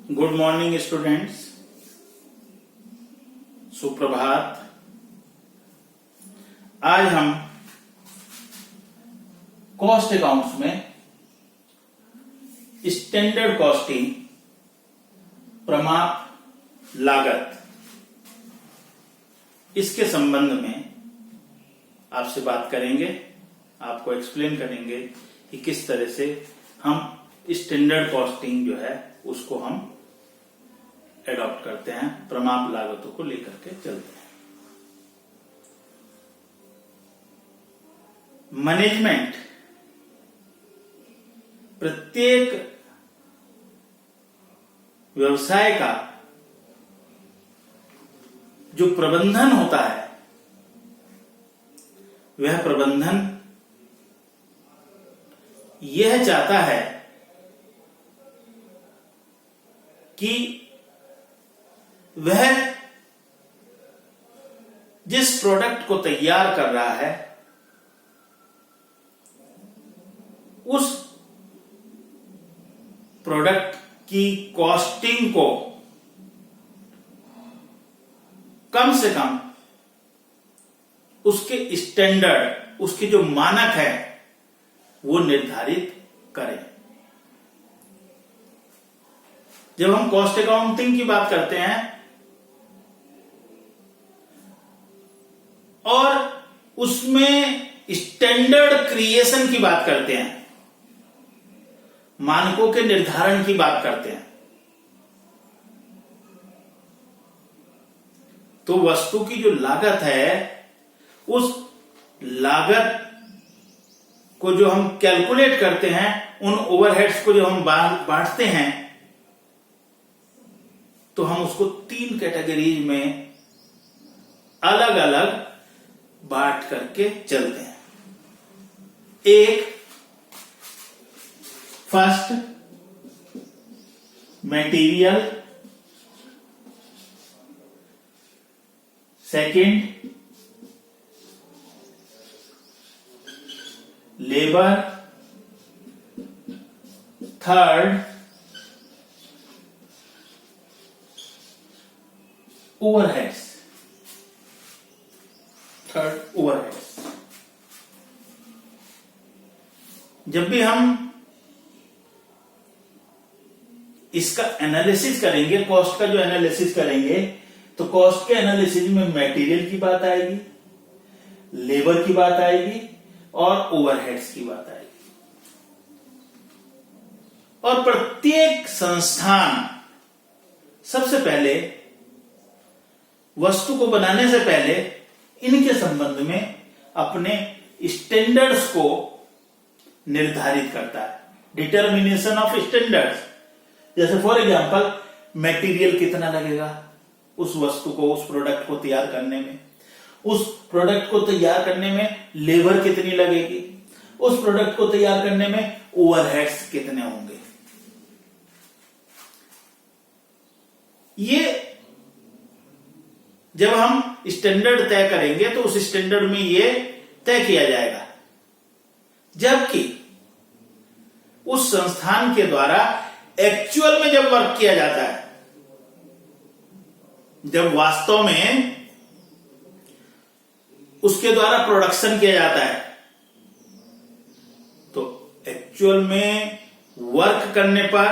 Good morning students, सुप्रभात। आज हम कॉस्ट अकाउंट्स में स्टैंडर्ड कॉस्टिंग, प्रमाप लागत, इसके संबंध में आपसे बात करेंगे। आपको एक्सप्लेन करेंगे कि किस तरह से हम स्टैंडर्ड कॉस्टिंग जो है उसको हम एडॉप्ट करते हैं, प्रमाप लागतों को लेकर के चलते हैं। मैनेजमेंट प्रत्येक व्यवसाय का जो प्रबंधन होता है, वह प्रबंधन यह चाहता है कि वह जिस प्रोडक्ट को तैयार कर रहा है उस प्रोडक्ट की कॉस्टिंग को कम से कम उसके स्टैंडर्ड, उसके जो मानक है वो निर्धारित करें। जब हम कॉस्ट अकाउंटिंग की बात करते हैं और उसमें स्टैंडर्ड क्रिएशन की बात करते हैं, मानकों के निर्धारण की बात करते हैं, तो वस्तु की जो लागत है उस लागत को जो हम कैलकुलेट करते हैं, उन ओवरहेड्स को जो हम बांटते हैं, तो हम उसको 3 कैटेगरीज में अलग अलग बांट करके चलते हैं। एक, first material, second labour, third overheads. जब भी हम इसका एनालिसिस करेंगे, कॉस्ट का जो एनालिसिस करेंगे, तो कॉस्ट के एनालिसिस में मटेरियल की बात आएगी, लेबर की बात आएगी और ओवरहेड्स की बात आएगी। और प्रत्येक संस्थान सबसे पहले वस्तु को बनाने से पहले इनके संबंध में अपने स्टैंडर्ड्स को निर्धारित करता है। डिटर्मिनेशन ऑफ स्टैंडर्ड्स, जैसे फॉर एग्जांपल मटेरियल कितना लगेगा उस वस्तु को, उस प्रोडक्ट को तैयार करने में, उस प्रोडक्ट को तैयार करने में लेबर कितनी लगेगी, उस प्रोडक्ट को तैयार करने में ओवरहेड्स कितने होंगे। ये जब हम स्टैंडर्ड तय करेंगे तो उस स्टैंडर्ड में ये तय किया जाएगा। जबकि उस संस्थान के द्वारा एक्चुअल में जब वर्क किया जाता है, जब वास्तव में उसके द्वारा प्रोडक्शन किया जाता है, तो एक्चुअल में वर्क करने पर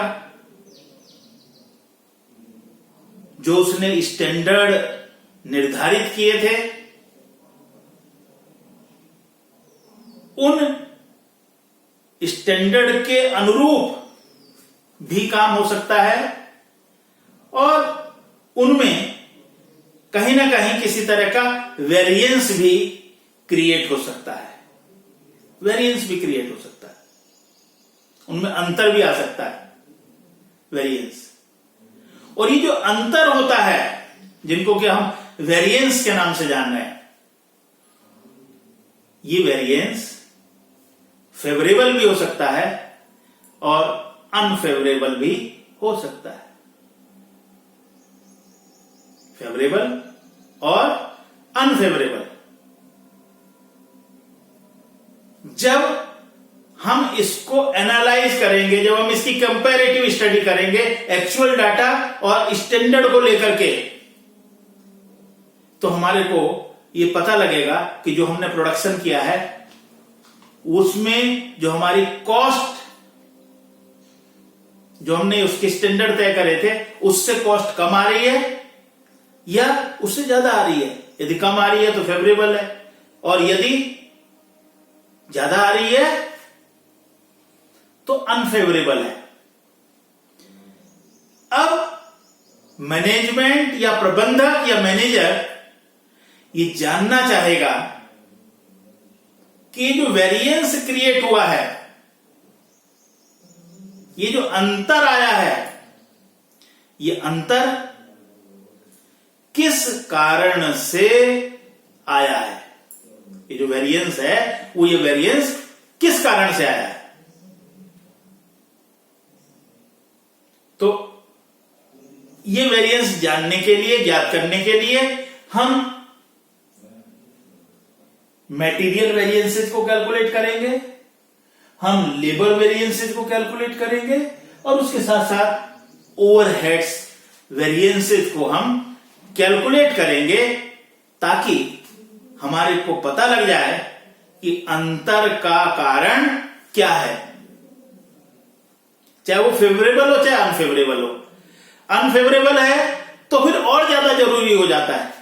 जो उसने स्टैंडर्ड निर्धारित किए थे, उन स्टैंडर्ड के अनुरूप भी काम हो सकता है और उनमें कहीं ना कहीं किसी तरह का वेरिएंस भी क्रिएट हो सकता है। वेरिएंस भी क्रिएट हो सकता है, उनमें अंतर भी आ सकता है, वेरिएंस। और ये जो अंतर होता है, जिनको कि हम वेरिएंस के नाम से जान रहे हैं, ये वेरिएंस फेवरेबल भी हो सकता है और अनफेवरेबल भी हो सकता है। फेवरेबल और अनफेवरेबल। जब हम हम इसको एनालाइज करेंगे, जब हम इसकी कंपैरेटिव स्टडी करेंगे एक्चुअल डाटा और स्टैंडर्ड को लेकर के, तो हमारे को ये पता लगेगा कि जो हमने प्रोडक्शन किया है उसमें जो हमारी कॉस्ट, जो हमने उसके स्टैंडर्ड तय करे थे उससे कॉस्ट कम आ रही है या उससे ज्यादा आ रही है। यदि कम आ रही है तो फेवरेबल है, और यदि ज्यादा आ रही है तो अनफेवरेबल है। अब मैनेजमेंट या प्रबंधक या मैनेजर ये जानना चाहेगा कि जो वेरिएंस क्रिएट हुआ है, ये जो अंतर आया है, ये अंतर किस कारण से आया है। ये जो वेरिएंस है वो ये वेरिएंस किस कारण से आया है। तो ये वेरिएंस जानने के लिए, ज्ञात करने के लिए हम मटेरियल वेरिएंसेस को कैलकुलेट करेंगे, हम लेबर वेरिएंसेस को कैलकुलेट करेंगे, और उसके साथ साथ ओवरहेड्स वेरिएंसेस को हम कैलकुलेट करेंगे, ताकि हमारे को पता लग जाए कि अंतर का कारण क्या है, चाहे वो फेवरेबल हो चाहे अनफेवरेबल हो। अनफेवरेबल है तो फिर और ज्यादा जरूरी हो जाता है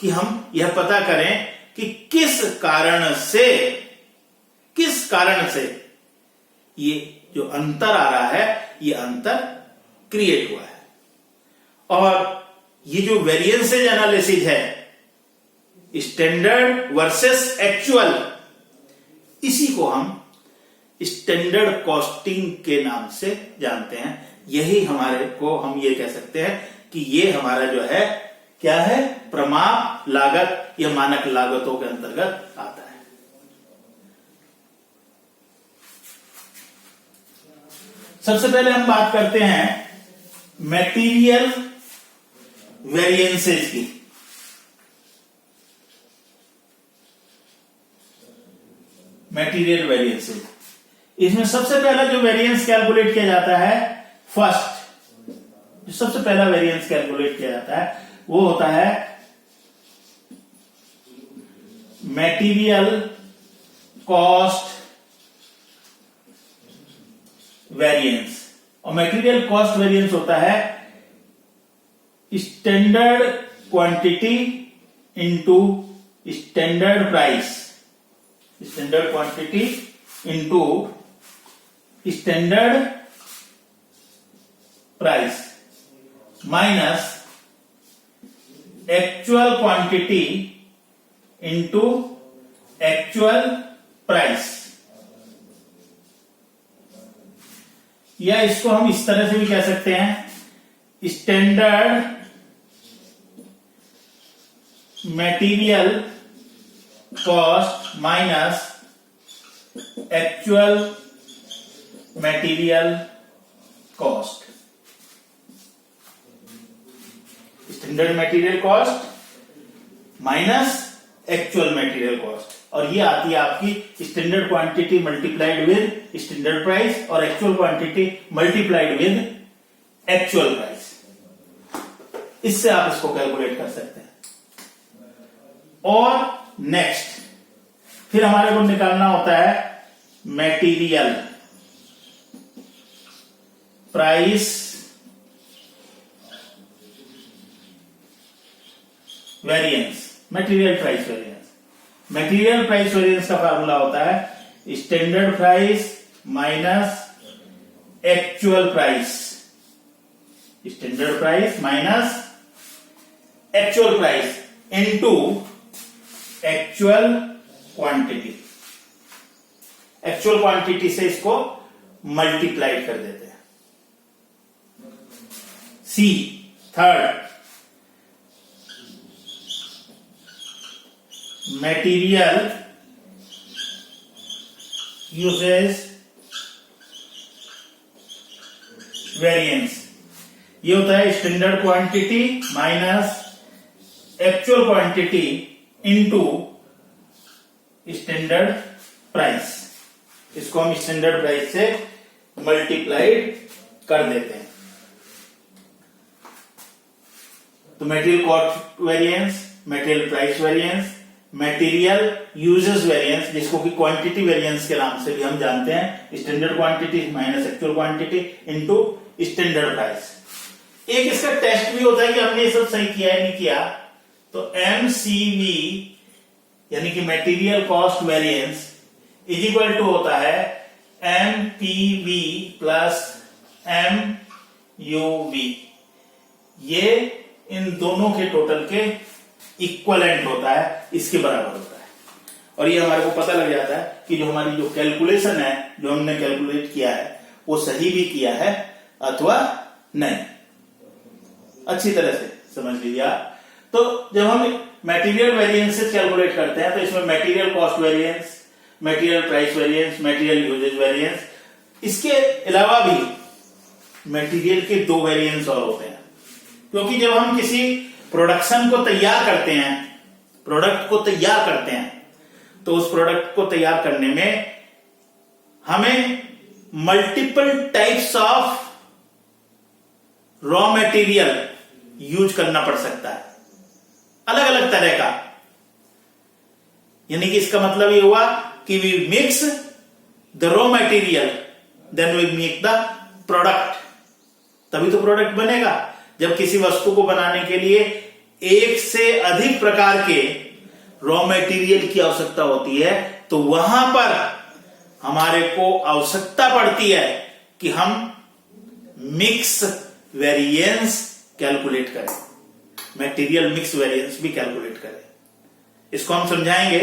कि हम यह पता करें कि किस कारण से ये जो अंतर आ रहा है, ये अंतर क्रिएट हुआ है। और ये जो वेरिएंसेज एनालिसिस है, स्टैंडर्ड वर्सेस एक्चुअल, इसी को हम स्टैंडर्ड कॉस्टिंग के नाम से जानते हैं। यही हमारे को, हम ये कह सकते हैं कि ये हमारा जो है क्या है, प्रमाप लागत या मानक लागतों के अंतर्गत आता है। सबसे पहले हम बात करते हैं मटेरियल वेरिएंसेस की। मटेरियल वेरिएंसेस, इसमें सबसे पहला जो वेरिएंस कैलकुलेट किया जाता है, फर्स्ट जो सबसे पहला वेरिएंस कैलकुलेट किया जाता है वो होता है मटेरियल कॉस्ट वेरिएंस। और मटेरियल कॉस्ट वेरिएंस होता है standard quantity into standard price, standard quantity into standard price minus actual quantity into actual price. या इसको हम इस तरह से भी कह सकते हैं, standard material cost minus actual material cost. Standard material cost minus actual material cost, और ये आती है आपकी standard quantity multiplied with standard price और actual quantity multiplied with actual price. इससे आप इसको कैलकुलेट कर सकते हैं। और नेक्स्ट फिर हमारे को निकालना होता है material price variance. Material price variance, material price variance का फार्मूला होता है standard price minus actual price, standard price minus actual price into actual quantity. Actual quantity से इसको मल्टीप्लाइड कर देते हैं। सी थर्ड, मटेरियल यूसेज वेरिएंस। ये होता है standard quantity minus actual quantity into standard price. इसको हम स्टैंडर्ड प्राइस से मल्टीप्लाइड कर देते हैं। तो material cost variance, material price variance, material usages variance, जिसको कि क्वांटिटी वेरिएंस के नाम से भी हम जानते हैं, standard quantity minus actual quantity into standard price. एक इसका टेस्ट भी होता है कि हमने ये सब सही किया है नहीं किया। तो MCV यानी कि material cost variance is equal to होता है MPV प्लस MUV। ये इन दोनों के टोटल के इक्वलेंट होता है, इसके बराबर होता है। और ये हमारे को पता लग जाता है कि जो हमारी जो कैलकुलेशन है, जो हमने कैलकुलेट किया है, वो सही भी किया है अथवा नहीं। अच्छी तरह से समझ लीजिए आप। तो जब हम मटेरियल वेरिएंसेस कैलकुलेट करते हैं तो इसमें material cost variance, material price variance, material usage variance, इसके अलावा भी मटेरियल के दो वेरिएंस और होते हैं। क्योंकि जब हम किसी प्रोडक्शन को तैयार करते हैं, प्रोडक्ट को तैयार करते हैं, तो उस प्रोडक्ट को तैयार करने में हमें multiple types of raw material use करना पड़ सकता है, अलग अलग तरह का। यानी कि इसका मतलब ये हुआ कि we mix the raw material then we make the product, तभी तो प्रोडक्ट बनेगा। जब किसी वस्तु को बनाने के लिए एक से अधिक प्रकार के रॉ मटेरियल की आवश्यकता होती है, तो वहां पर हमारे को आवश्यकता पड़ती है कि हम मिक्स वेरिएंस कैलकुलेट करें, मटेरियल मिक्स वेरिएंस भी कैलकुलेट करें। इसको हम समझाएंगे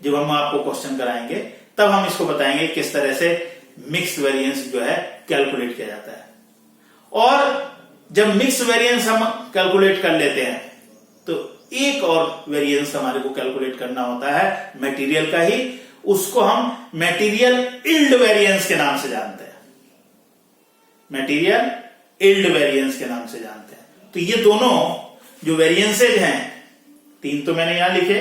जब हम आपको क्वेश्चन कराएंगे, तब हम इसको बताएंगे किस तरह से मिक्स वेरिएंस जो है कैलकुलेट किया जाता है। और जब मिक्स वेरिएंस हम कैलकुलेट कर लेते हैं तो एक और वेरिएंस हमारे को कैलकुलेट करना होता है मटेरियल का ही, उसको हम मटेरियल यील्ड वेरिएंस के नाम से जानते हैं, मटेरियल यील्ड वेरिएंस के नाम से जानते हैं। तो ये दोनों जो वेरिएंसेज हैं, तीन तो मैंने यहां लिखे,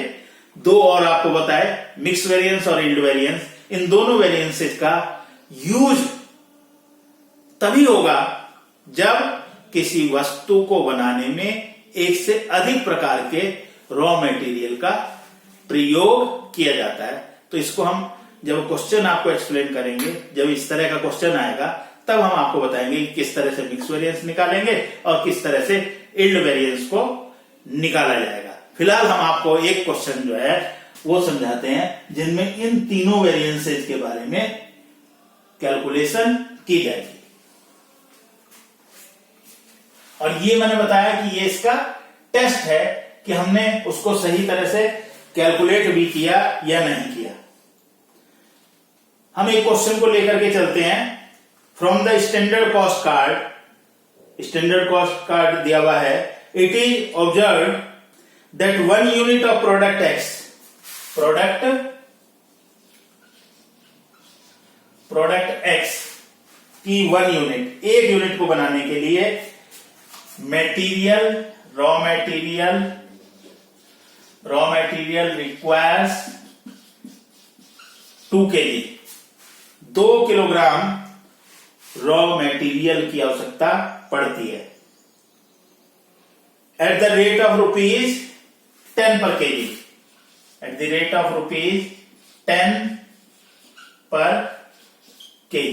दो और आपको बताए, मिक्स वेरिएंस और यील्ड वेरिएंस। इन दोनों वेरिएंसेज का यूज तभी होगा जब किसी वस्तु को बनाने में एक से अधिक प्रकार के रॉ मटेरियल का प्रयोग किया जाता है। तो इसको हम जब क्वेश्चन आपको एक्सप्लेन करेंगे, जब इस तरह का क्वेश्चन आएगा, तब हम आपको बताएंगे कि किस तरह से मिक्स वेरिएंस निकालेंगे और किस तरह से यील्ड वेरिएंस को निकाला जाएगा। फिलहाल हम आपको एक क्वेश्चन जो है वो समझाते हैं जिनमें इन तीनों वेरिएंसेज के बारे में कैलकुलेशन की जाएगी। और ये मैंने बताया कि ये इसका टेस्ट है कि हमने उसको सही तरह से कैलकुलेट भी किया या नहीं किया। हम एक क्वेश्चन को लेकर के चलते हैं। From the standard cost card, standard cost card दिया हुआ है, it is observe that 1 unit of product x, product x की 1 यूनिट, एक यूनिट को बनाने के लिए material, raw material requires 2 kg, 2 kilogram raw material की आवश्यकता पड़ती है at the rate of ₹10 per kg, at the rate of ₹10 per kg।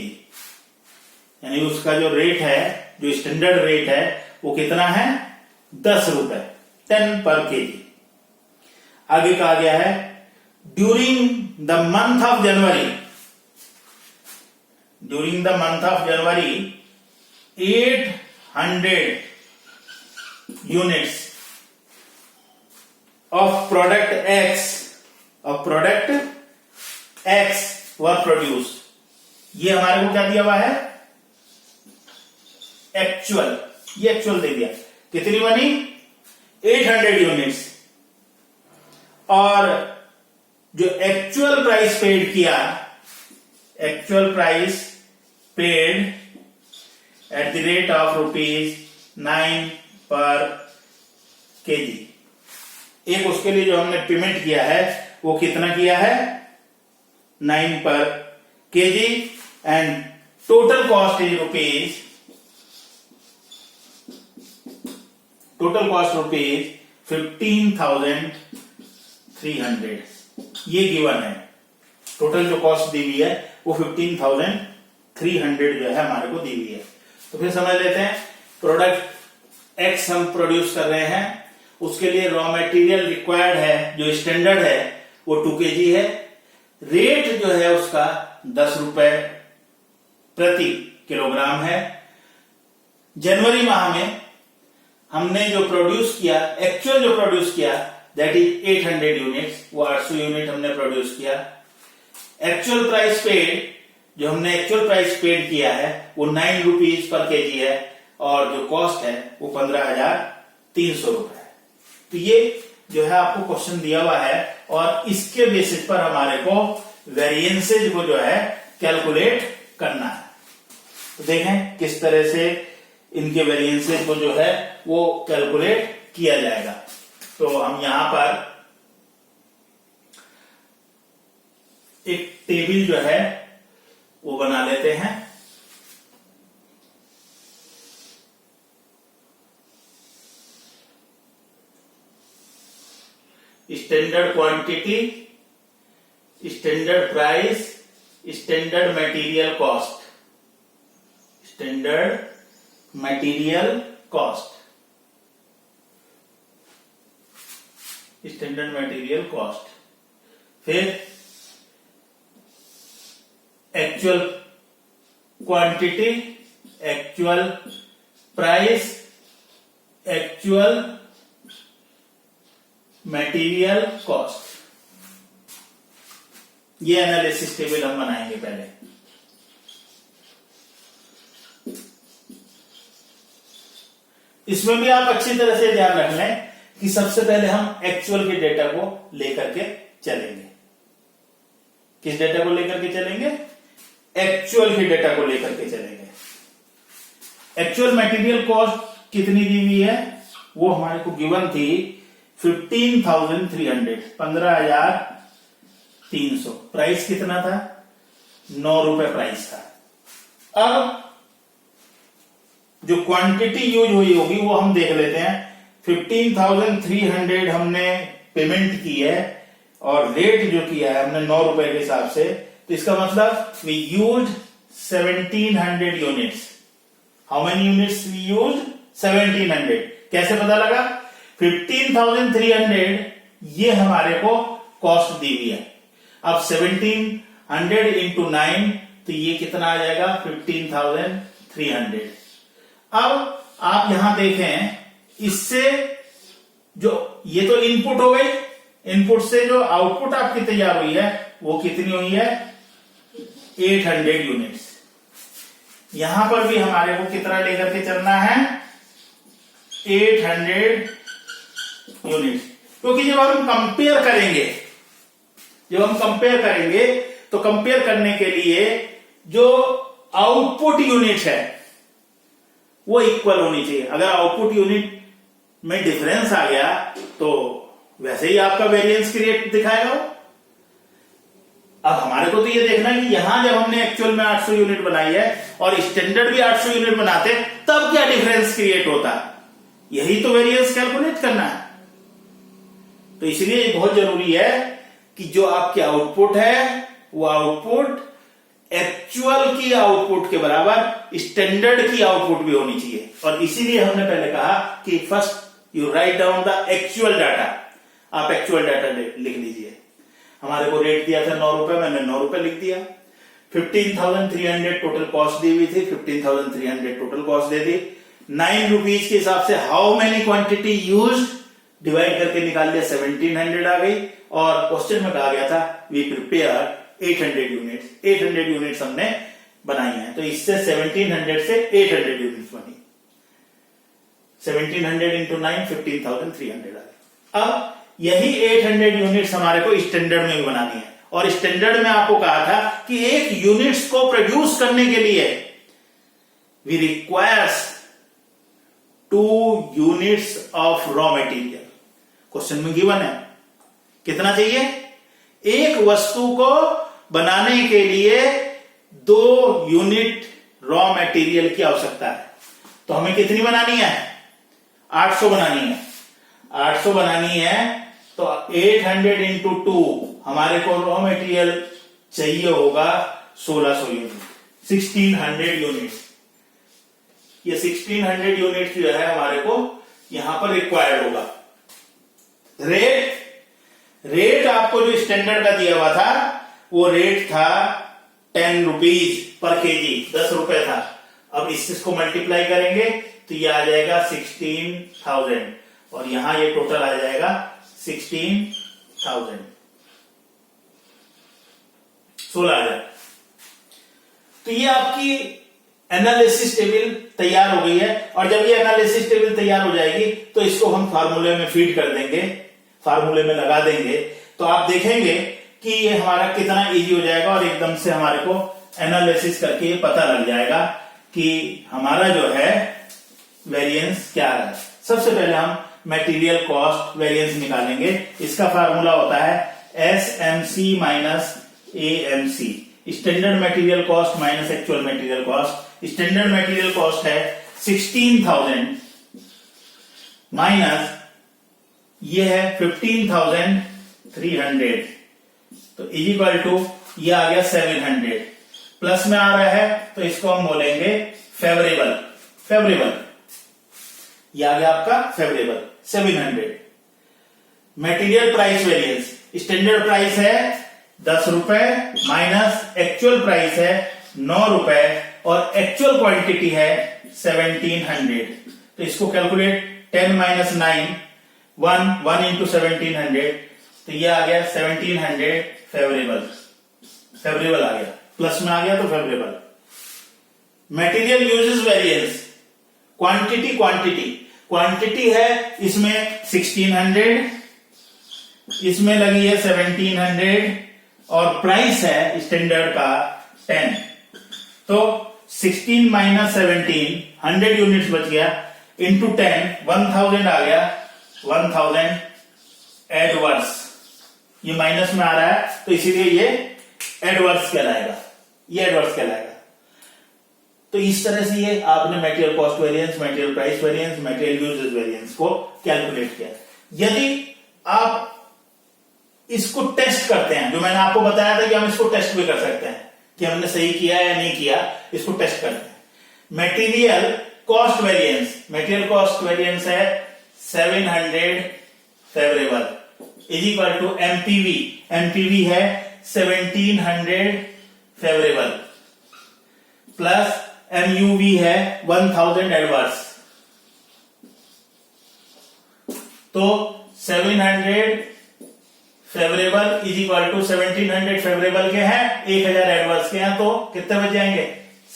यानी उसका जो रेट है, जो स्टैंडर्ड रेट है, वो कितना है? 10 रुपए, 10 per kg। आगे कहा गया है during the month of January, during the month of January 800 units of product x were produce. ये हमारे को क्या दिया हुआ है? एक्चुअल, ये एक्चुअल दे दिया। कितनी बनी? 800 यूनिट्स। और जो एक्चुअल प्राइस पेड किया, actual price paid at the rate of ₹9 per kg। एक उसके लिए जो हमने पेमेंट किया है वो कितना किया है? 9 per kg and total cost is rupees 15,300। ये गिवन है, टोटल जो कॉस्ट दी हुई है वो 15,300 जो है हमारे को दी हुई है। तो फिर समझ लेते हैं, प्रोडक्ट एक्स हम प्रोड्यूस कर रहे हैं, उसके लिए रॉ मटेरियल रिक्वायर्ड है जो स्टैंडर्ड है वो 2 kg है। रेट जो है उसका 10 रुपए प्रति किलोग्राम है। जनवरी माह में हमने जो प्रोड्यूस किया, एक्चुअल जो प्रोड्यूस किया दैट इज 800 यूनिट्स, वो 800 यूनिट हमने प्रोड्यूस किया। एक्चुअल प्राइस पेड, जो हमने एक्चुअल प्राइस पेड किया है वो 9 रुपीज पर केजी है और जो कॉस्ट है वो 15,300 रुपए है। तो ये जो है आपको क्वेश्चन दिया हुआ है और इसके बेसिस पर हमारे को वेरिएंसेज को जो है कैलकुलेट करना है। तो देखें किस तरह से इनके वेरिएंसेज को जो है वो कैलकुलेट किया जाएगा। तो हम यहां पर एक टेबल जो है वो बना लेते हैं। Standard quantity, standard price, standard material cost, standard material cost, standard material cost, फिर actual quantity, actual price, actual material cost. ये एनालिसिस टेबल हम बनाएंगे पहले। इसमें भी आप अच्छी तरह से ध्यान रख लें कि सबसे पहले हम एक्चुअल के डेटा को लेकर के चलेंगे। किस डेटा को लेकर के चलेंगे? एक्चुअल के डेटा को लेकर के चलेंगे। एक्चुअल मटेरियल कॉस्ट कितनी दी हुई है वो हमारे को गिवन थी 15,300, 15,300। प्राइस कितना था? 9 रुपए प्राइस था। अब जो क्वांटिटी यूज हुई होगी वो हम देख लेते हैं। 15,300 हमने पेमेंट की है और रेट जो किया है हमने 9 रुपए के हिसाब से, तो इसका मतलब we use 1700 units. How many units we use? 1700। कैसे पता लगा? 15,300 ये हमारे को कॉस्ट दी हुई है। अब 1700 इंटू 9 तो ये कितना आ जाएगा? 15,300। अब आप यहां देखें, इससे जो ये तो इनपुट हो गई, इनपुट से जो आउटपुट आपकी तैयार हुई है वो कितनी हुई है? 800 यूनिट्स। यहां पर भी हमारे को कितना लेकर के चलना है? 800 यूनिट्स। क्योंकि जब हम कंपेयर करेंगे तो कंपेयर करने के लिए जो आउटपुट यूनिट है वो इक्वल होनी चाहिए। अगर आउटपुट यूनिट में डिफरेंस आ गया तो वैसे ही आपका वेरिएंस क्रिएट दिखाएगा। अब हमारे को तो ये देखना है कि यहां जब हमने एक्चुअल में 800 यूनिट बनाई है और स्टैंडर्ड भी 800 यूनिट बनाते तब क्या डिफरेंस क्रिएट होता है, यही तो वेरिएंस कैलकुलेट करना है। तो इसलिए बहुत जरूरी है कि जो आपके आउटपुट है वो आउटपुट एक्चुअल की आउटपुट के बराबर स्टैंडर्ड की आउटपुट भी होनी चाहिए। और इसीलिए हमने पहले कहा कि first you write down the actual data. आप एक्चुअल डाटा लिख लीजिए। हमारे को रेट दिया था 9 रुपए, मैंने 9 रुपए लिख दिया। 15,300 टोटल कॉस्ट दी हुई थी, 15,300 टोटल कॉस्ट दे दी। 9 रुपीज के हिसाब से how many quantity use divide करके निकाल लिया, 1700 आ गई। और क्वेश्चन में कहा गया था वी प्रिपेयर 800 यूनिट्स। 800 यूनिट्स हमने बनाई है, तो इससे 1700 से 800 यूनिट्स बनी। 1700 इंटू 9 15,300 आ गई। अब यही 800 यूनिट्स हमारे को स्टैंडर्ड में भी बनानी है। और स्टैंडर्ड में आपको कहा था कि एक यूनिट्स को प्रोड्यूस करने के लिए we requires 2 units of raw material. Question में गिवन है कितना चाहिए? एक वस्तु को बनाने के लिए 2 यूनिट रॉ मटेरियल की आवश्यकता है। तो हमें कितनी बनानी है? 800 बनानी है। 800 बनानी है तो 800 इंटू 2 हमारे को रॉ मटेरियल चाहिए होगा 1600 यूनिट, 1600 यूनिट। ये 1600 यूनिट जो है हमारे को यहां पर रिक्वायर्ड होगा। रेट आपको जो स्टैंडर्ड का दिया हुआ था वो रेट था 10 रुपीज पर केजी, 10 रुपए था। अब इसको मल्टीप्लाई करेंगे तो ये आ जाएगा 16,000 और यहां ये टोटल आ जाएगा 16,000, 16,000। तो ये आपकी एनालिसिस टेबल तैयार हो गई है। और जब ये एनालिसिस टेबल तैयार हो जाएगी तो इसको हम फार्मूले में फीड कर देंगे, फार्मूले में लगा देंगे, तो आप देखेंगे कि ये हमारा कितना इजी हो जाएगा और एकदम से हमारे को एनालिसिस करके ये पता लग जाएगा कि हमारा जो है वेरिएंस क्या है। सबसे पहले हम मटेरियल कॉस्ट वेरिएंस निकालेंगे। इसका फार्मूला होता है SMC minus AMC, standard material cost minus actual material cost. Standard material cost है 16,000 माइनस ये है 15,300, तो इज इक्वल टू ये आ गया 700। प्लस में आ रहा है तो इसको हम बोलेंगे फेवरेबल, फेवरेबल ये आ गया आपका favourable 700। Material price variance, standard price है 10 रुपए माइनस एक्चुअल प्राइस है 9 रुपए और एक्चुअल क्वांटिटी है 1700। तो इसको कैलकुलेट 10 माइनस 9 1 इंटू 1700, तो ये आ गया 1700 फेवरेबल, फेवरेबल आ गया, प्लस में आ गया तो favourable. Material usages variance, quantity quantity quantity है इसमें 1600, इसमें लगी है 1700 और प्राइस है स्टैंडर्ड का 10। तो 16 माइनस 17 100 यूनिट्स बच गया इंटू 10 1000 आ गया, 1000 एडवर्स, ये माइनस में आ रहा है तो इसीलिए ये एडवर्स कहलाएगा, ये एडवर्स कहलाएगा। तो इस तरह से ये आपने material cost variance, material price variance, material usages variance को कैलकुलेट किया। यदि आप इसको टेस्ट करते हैं, जो मैंने आपको बताया था कि हम इसको टेस्ट भी कर सकते हैं कि हमने सही किया या नहीं किया, इसको टेस्ट करते हैं। Material cost variance, material cost variance है 700 favourable is equal to MPV, MPV है 1700 फेवरेबल प्लस MUV है 1000 एडवर्स। तो 700 favourable is equal to 1700 favourable के हैं, 1000 एडवर्स के हैं, तो कितने बच जाएंगे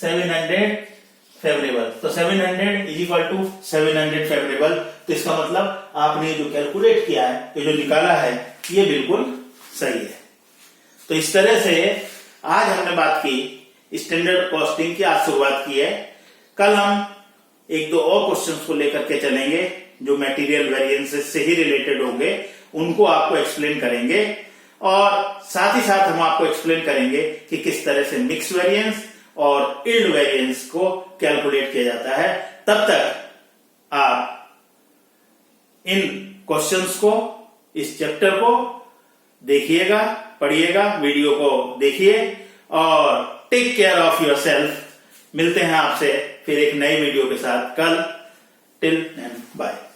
700 फेवरेबल। तो 700 इज इक्वल टू 700 फेवरेबल। तो इसका मतलब आपने जो कैलकुलेट किया है, ये जो निकाला है, ये बिल्कुल सही है। तो इस तरह से आज हमने बात की स्टैंडर्ड कॉस्टिंग की, आज शुरुआत की है। कल हम 1-2 और क्वेश्चंस को लेकर के चलेंगे जो मटेरियल वेरिएंसेस से ही रिलेटेड होंगे, उनको आपको एक्सप्लेन करेंगे और साथ ही साथ हम आपको एक्सप्लेन करेंगे कि किस तरह से मिक्स वेरिएंस और यील्ड वेरिएंस को कैलकुलेट किया जाता है। तब तक आप इन क्वेश्चंस को, इस चैप्टर को देखिएगा, पढ़िएगा, वीडियो को देखिए और टेक केयर ऑफ योरसेल्फ। मिलते हैं आपसे फिर एक नई वीडियो के साथ कल। Till and bye.